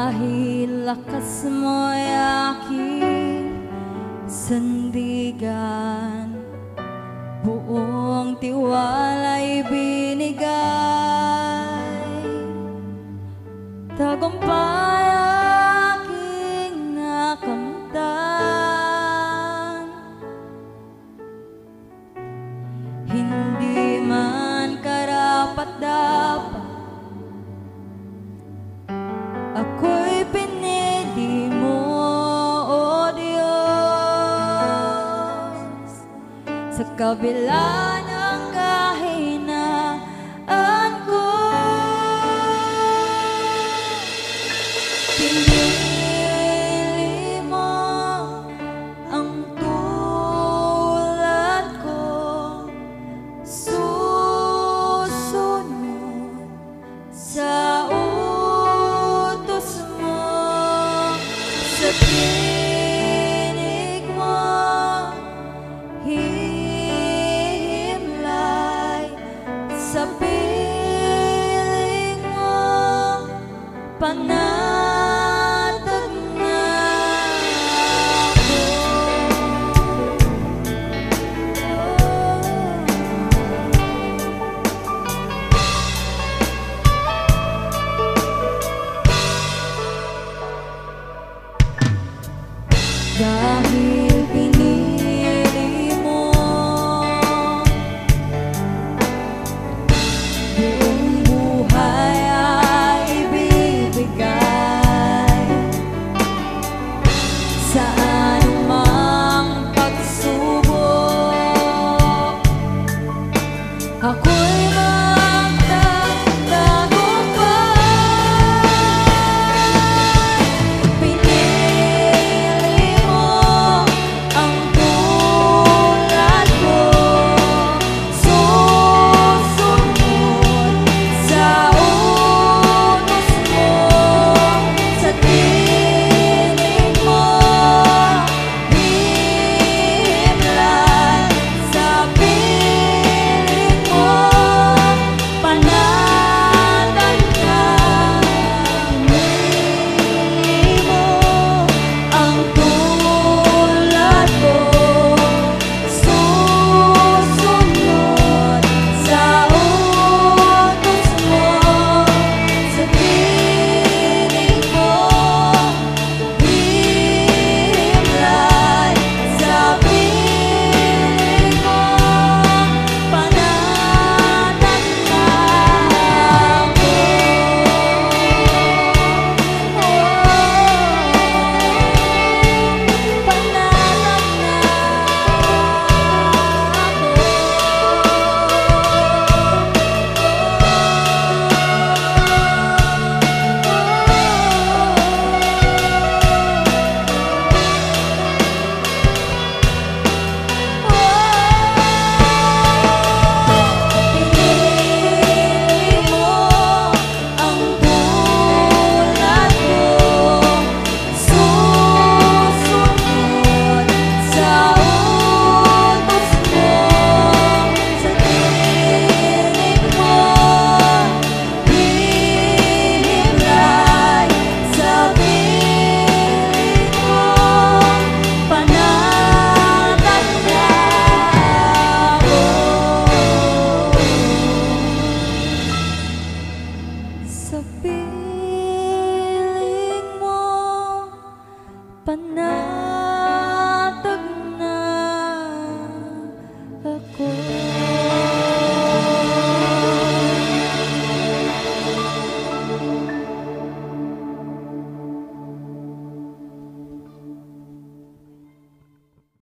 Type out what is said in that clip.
Dahil lakas mo'y aking sandigan, buong tiwala'y binigay. Tagumpay aking nakamtan, hindi man karapat-dapat ako'y pinili mo, O Diyos. Sa kabila ng kahinaan ko, pinili mo ang tulad ko, susunod sa sa tinig mo, hihimlay sa piling mo, panatag na ako. Dahil pinili mo, buong buhay ay ibibigay sa anumang pagsubok. Ako'y sa